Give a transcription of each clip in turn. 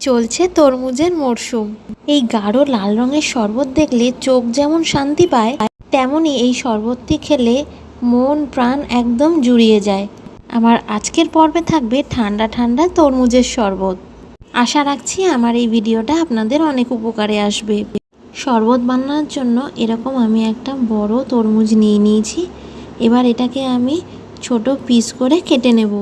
চলছে তরমুজের মরশুম। এই গাঢ় লাল রঙের শরবত দেখলে চোখ যেমন শান্তি পায়, তেমনি এই শরবতটি খেলে মন প্রাণ একদম জুড়িয়ে যায়। আমার আজকের পর্বে থাকবে ঠান্ডা ঠান্ডা তরমুজের শরবত। আশা রাখছি আমার এই ভিডিওটা আপনাদের অনেক উপকারে আসবে। শরবত বানানোর জন্য এরকম আমি একটা বড় তরমুজ নিয়ে নিয়েছি। এবার এটাকে আমি ছোট পিস করে কেটে নেব।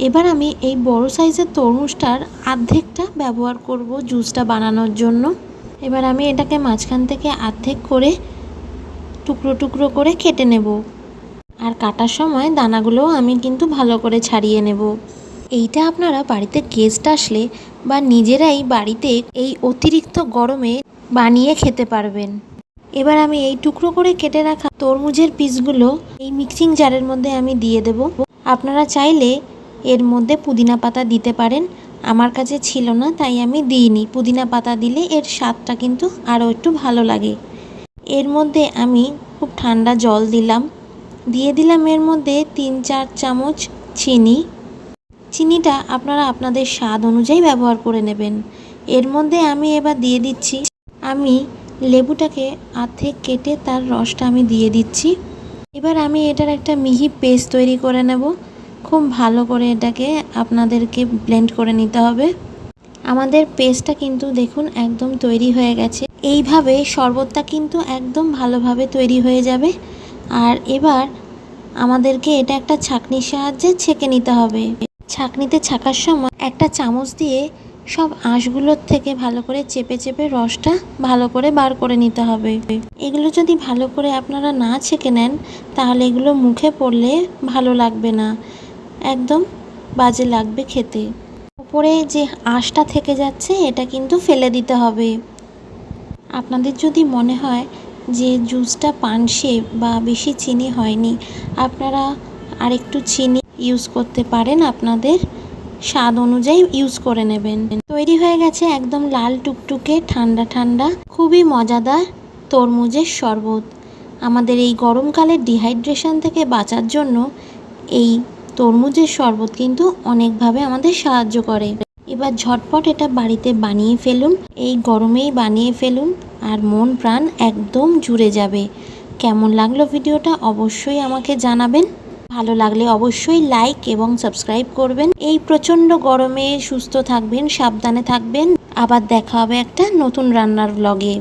এবার আমি এই বড় সাইজের তরমুজটার অর্ধেকটা ব্যবহার করব জুসটা বানানোর জন্য। এবার আমি এটাকে মাঝখান থেকে অর্ধেক করে টুকরো টুকরো করে কেটে নেব। আর কাটার সময় দানাগুলোও আমি কিন্তু ভালো করে ছাড়িয়ে নেব। এইটা আপনারা বাড়িতে গেস্ট আসলে বা নিজেরাই বাড়িতে এই অতিরিক্ত গরমে বানিয়ে খেতে পারবেন। এবার আমি এই টুকরো করে কেটে রাখা তরমুজের পিসগুলো এই মিক্সিং জারের মধ্যে আমি দিয়ে দেব। আপনারা চাইলে এর মধ্যে পুদিনা পাতা দিতে পারেন। আমার কাছে ছিল না তাই আমি দিইনি। পুদিনা পাতা দিলে এর স্বাদটা কিন্তু আরও একটু ভালো লাগে। এর মধ্যে আমি খুব ঠান্ডা জল দিলাম, দিয়ে দিলাম এর মধ্যে 3-4 চামচ চিনি। চিনিটা আপনারা আপনাদের স্বাদ অনুযায়ী ব্যবহার করে নেবেন। এর মধ্যে আমি এবার দিয়ে দিচ্ছি, আমি লেবুটাকে অর্ধেক কেটে তার রসটা আমি দিয়ে দিচ্ছি। এবার আমি এটার একটা মিহি পেস্ট তৈরি করে নেব। খুব ভালো করে এটাকে আপনাদেরকে ব্লেন্ড করে নিতে হবে। আমাদের পেস্টটা কিন্তু দেখুন একদম তৈরি হয়ে গেছে। এইভাবে শরবতটা কিন্তু একদম ভালোভাবে তৈরি হয়ে যাবে। আর এবার আমাদেরকে এটা একটা ছাঁকনির সাহায্যে ছেঁকে নিতে হবে। ছাঁকনিতে ছাঁকার সময় একটা চামচ দিয়ে সব আঁশগুলোর থেকে ভালো করে চেপে চেপে রসটা ভালো করে বার করে নিতে হবে। এগুলো যদি ভালো করে আপনারা না ছেঁকে নেন তাহলে এগুলো মুখে পড়লে ভালো লাগবে না, একদম বাজে লাগবে খেতে। উপরে যে আঁশটা থেকে যাচ্ছে এটা কিন্তু ফেলে দিতে হবে। আপনাদের যদি মনে হয় যে জুসটা পানসে বা বেশি চিনি হয়নি, আপনারা আরেকটু চিনি ইউজ করতে পারেন, আপনাদের স্বাদ অনুযায়ী ইউজ করে নেবেন। তৈরি হয়ে গেছে একদম লাল টুকটুকে ঠান্ডা ঠান্ডা খুবই মজাদার তরমুজের শরবত। আমাদের এই গরমকালের ডিহাইড্রেশন থেকে বাঁচার জন্য এই তরমুজের শরবত কিন্তু অনেকভাবে আমাদের সাহায্য করে। এবার ঝটপট এটা বাড়িতে বানিয়ে ফেলুন, এই গরমেই বানিয়ে ফেলুন, আর মন প্রাণ একদম জুড়ে যাবে। কেমন লাগলো ভিডিওটা অবশ্যই আমাকে জানাবেন। ভালো লাগলে অবশ্যই লাইক এবং সাবস্ক্রাইব করবেন। এই প্রচণ্ড গরমে সুস্থ থাকবেন, সাবধানে থাকবেন। আবার দেখা হবে একটা নতুন রান্নার ব্লগে।